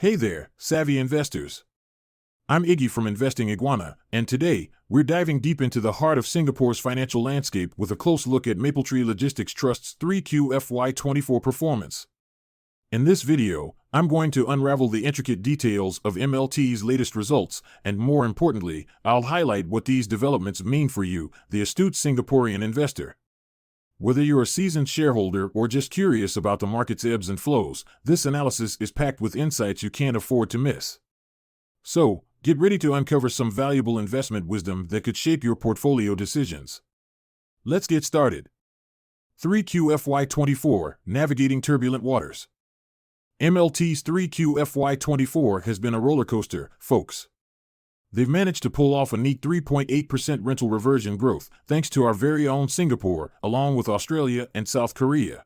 Hey there, savvy investors. I'm Iggy from Investing Iguana, and today, we're diving deep into the heart of Singapore's financial landscape with a close look at Mapletree Logistics Trust's 3QFY24 performance. In this video, I'm going to unravel the intricate details of MLT's latest results, and more importantly, I'll highlight what these developments mean for you, the astute Singaporean investor. Whether you're a seasoned shareholder or just curious about the market's ebbs and flows, this analysis is packed with insights you can't afford to miss. So, get ready to uncover some valuable investment wisdom that could shape your portfolio decisions. Let's get started. 3QFY24, Navigating Turbulent Waters. MLT's 3QFY24 has been a roller coaster, folks. They've managed to pull off a neat 3.8% rental reversion growth, thanks to our very own Singapore, along with Australia and South Korea.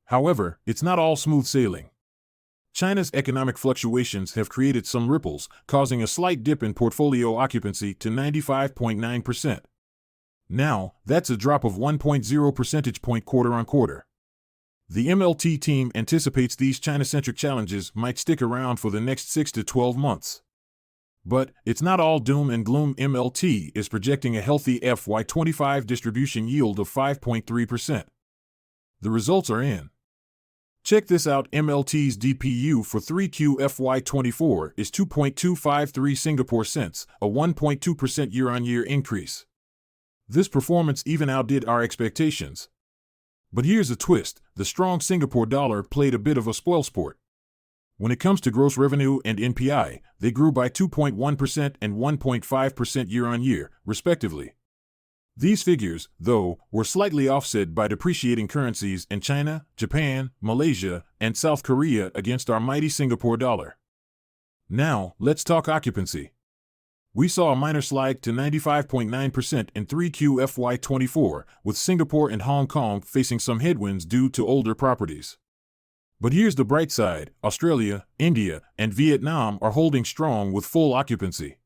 However, it's not all smooth sailing. China's economic fluctuations have created some ripples, causing a slight dip in portfolio occupancy to 95.9%. Now, that's a drop of 1.0 percentage point quarter-on-quarter. The MLT team anticipates these China-centric challenges might stick around for the next 6 to 12 months. But it's not all doom and gloom. MLT is projecting a healthy FY25 distribution yield of 5.3%. The results are in. Check this out. MLT's DPU for 3QFY24 is 2.253 Singapore cents, a 1.2% year-on-year increase. This performance even outdid our expectations. But here's a twist: the strong Singapore dollar played a bit of a spoilsport. When it comes to gross revenue and NPI, they grew by 2.1% and 1.5% year-on-year, respectively. These figures, though, were slightly offset by depreciating currencies in China, Japan, Malaysia, and South Korea against our mighty Singapore dollar. Now, let's talk occupancy. We saw a minor slide to 95.9% in 3QFY24, with Singapore and Hong Kong facing some headwinds due to older properties. But here's the bright side: Australia, India, and Vietnam are holding strong with full occupancy.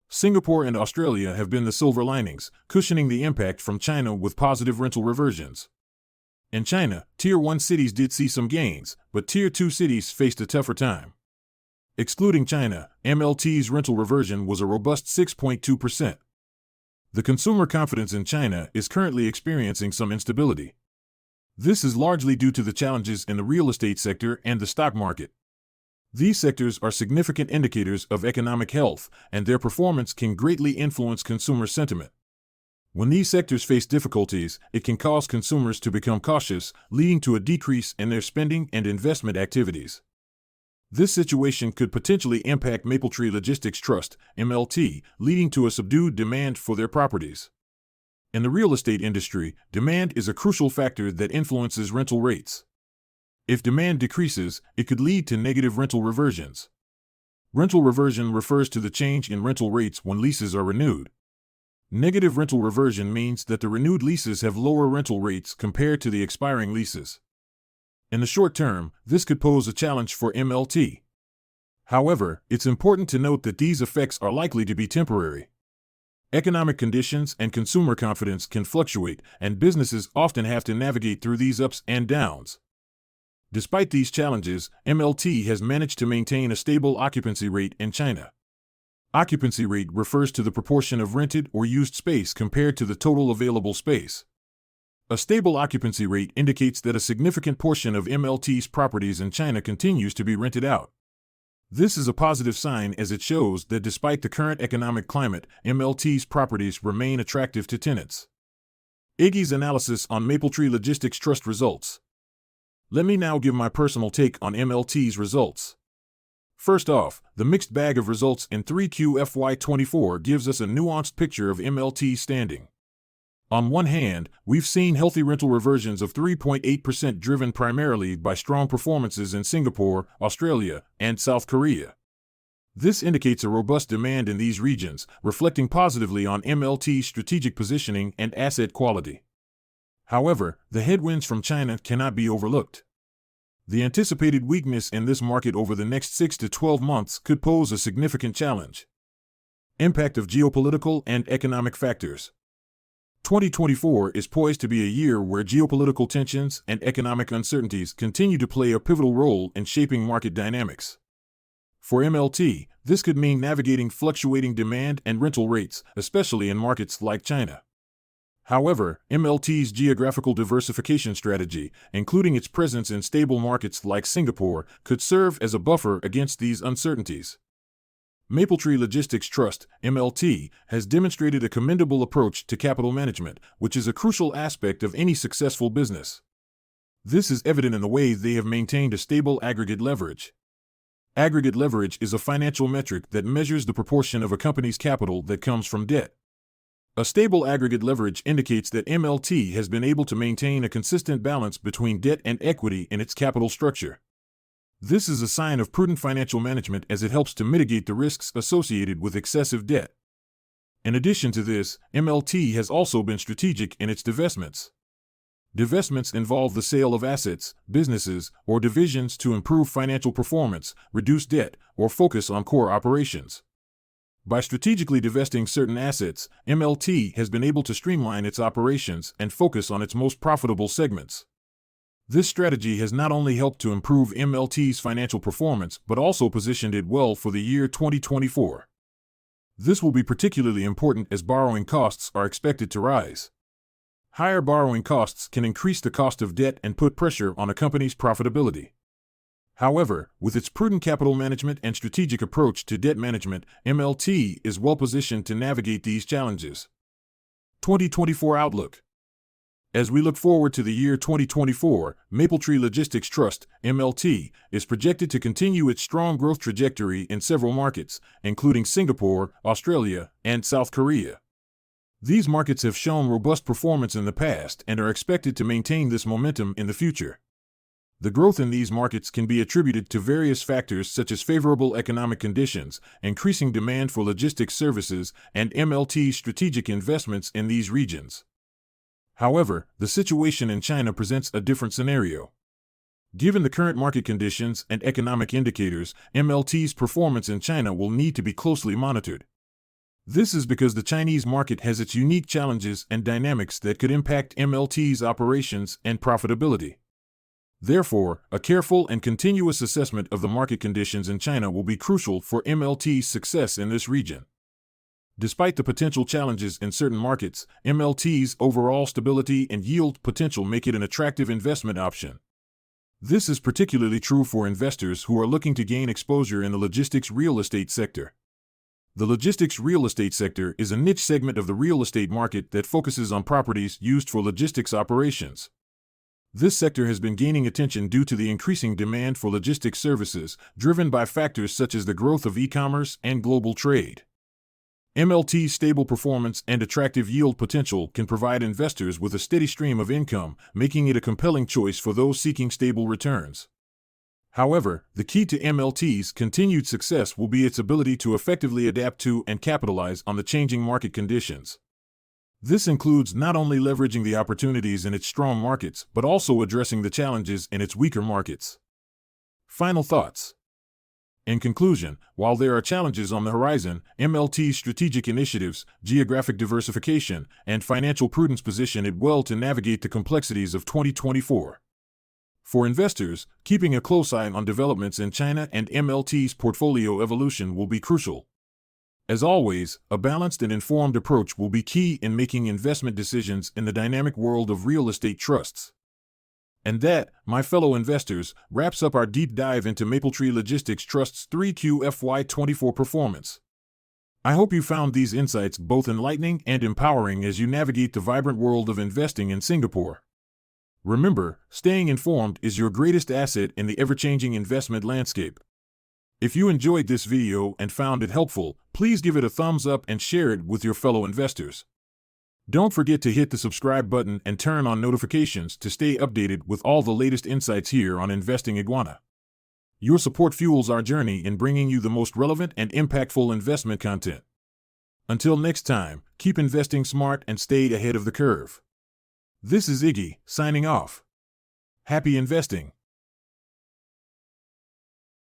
Singapore and Australia have been the silver linings, cushioning the impact from China with positive rental reversions. In China, Tier 1 cities did see some gains, but Tier 2 cities faced a tougher time. Excluding China, MLT's rental reversion was a robust 6.2%. The consumer confidence in China is currently experiencing some instability. This is largely due to the challenges in the real estate sector and the stock market. These sectors are significant indicators of economic health, and their performance can greatly influence consumer sentiment. When these sectors face difficulties, it can cause consumers to become cautious, leading to a decrease in their spending and investment activities. This situation could potentially impact Mapletree Logistics Trust, MLT, leading to a subdued demand for their properties. In the real estate industry, demand is a crucial factor that influences rental rates. If demand decreases, it could lead to negative rental reversions. Rental reversion refers to the change in rental rates when leases are renewed. Negative rental reversion means that the renewed leases have lower rental rates compared to the expiring leases. In the short term, this could pose a challenge for MLT. However, it's important to note that these effects are likely to be temporary. Economic conditions and consumer confidence can fluctuate, and businesses often have to navigate through these ups and downs. Despite these challenges, MLT has managed to maintain a stable occupancy rate in China. Occupancy rate refers to the proportion of rented or used space compared to the total available space. A stable occupancy rate indicates that a significant portion of MLT's properties in China continues to be rented out. This is a positive sign, as it shows that despite the current economic climate, MLT's properties remain attractive to tenants. Iggy's analysis on Mapletree Logistics Trust results. Let me now give my personal take on MLT's results. First off, the mixed bag of results in 3QFY24 gives us a nuanced picture of MLT's standing. On one hand, we've seen healthy rental reversions of 3.8% driven primarily by strong performances in Singapore, Australia, and South Korea. This indicates a robust demand in these regions, reflecting positively on MLT's strategic positioning and asset quality. However, the headwinds from China cannot be overlooked. The anticipated weakness in this market over the next 6 to 12 months could pose a significant challenge. Impact of geopolitical and economic factors. 2024 is poised to be a year where geopolitical tensions and economic uncertainties continue to play a pivotal role in shaping market dynamics. For MLT, this could mean navigating fluctuating demand and rental rates, especially in markets like China. However, MLT's geographical diversification strategy, including its presence in stable markets like Singapore, could serve as a buffer against these uncertainties. Mapletree Logistics Trust, MLT, has demonstrated a commendable approach to capital management, which is a crucial aspect of any successful business. This is evident in the way they have maintained a stable aggregate leverage. Aggregate leverage is a financial metric that measures the proportion of a company's capital that comes from debt. A stable aggregate leverage indicates that MLT has been able to maintain a consistent balance between debt and equity in its capital structure. This is a sign of prudent financial management as it helps to mitigate the risks associated with excessive debt. In addition to this, MLT has also been strategic in its divestments. Divestments involve the sale of assets, businesses, or divisions to improve financial performance, reduce debt, or focus on core operations. By strategically divesting certain assets, MLT has been able to streamline its operations and focus on its most profitable segments. This strategy has not only helped to improve MLT's financial performance but also positioned it well for the year 2024. This will be particularly important as borrowing costs are expected to rise. Higher borrowing costs can increase the cost of debt and put pressure on a company's profitability. However, with its prudent capital management and strategic approach to debt management, MLT is well positioned to navigate these challenges. 2024 Outlook. As we look forward to the year 2024, Mapletree Logistics Trust, MLT, is projected to continue its strong growth trajectory in several markets, including Singapore, Australia, and South Korea. These markets have shown robust performance in the past and are expected to maintain this momentum in the future. The growth in these markets can be attributed to various factors such as favorable economic conditions, increasing demand for logistics services, and MLT's strategic investments in these regions. However, the situation in China presents a different scenario. Given the current market conditions and economic indicators, MLT's performance in China will need to be closely monitored. This is because the Chinese market has its unique challenges and dynamics that could impact MLT's operations and profitability. Therefore, a careful and continuous assessment of the market conditions in China will be crucial for MLT's success in this region. Despite the potential challenges in certain markets, MLT's overall stability and yield potential make it an attractive investment option. This is particularly true for investors who are looking to gain exposure in the logistics real estate sector. The logistics real estate sector is a niche segment of the real estate market that focuses on properties used for logistics operations. This sector has been gaining attention due to the increasing demand for logistics services, driven by factors such as the growth of e-commerce and global trade. MLT's stable performance and attractive yield potential can provide investors with a steady stream of income, making it a compelling choice for those seeking stable returns. However, the key to MLT's continued success will be its ability to effectively adapt to and capitalize on the changing market conditions. This includes not only leveraging the opportunities in its strong markets, but also addressing the challenges in its weaker markets. Final thoughts. In conclusion, while there are challenges on the horizon, MLT's strategic initiatives, geographic diversification, and financial prudence position it well to navigate the complexities of 2024. For investors, keeping a close eye on developments in China and MLT's portfolio evolution will be crucial. As always, a balanced and informed approach will be key in making investment decisions in the dynamic world of real estate trusts. And that, my fellow investors, wraps up our deep dive into Mapletree Logistics Trust's 3QFY24 performance. I hope you found these insights both enlightening and empowering as you navigate the vibrant world of investing in Singapore. Remember, staying informed is your greatest asset in the ever-changing investment landscape. If you enjoyed this video and found it helpful, please give it a thumbs up and share it with your fellow investors. Don't forget to hit the subscribe button and turn on notifications to stay updated with all the latest insights here on Investing Iguana. Your support fuels our journey in bringing you the most relevant and impactful investment content. Until next time, keep investing smart and stay ahead of the curve. This is Iggy, signing off. Happy investing.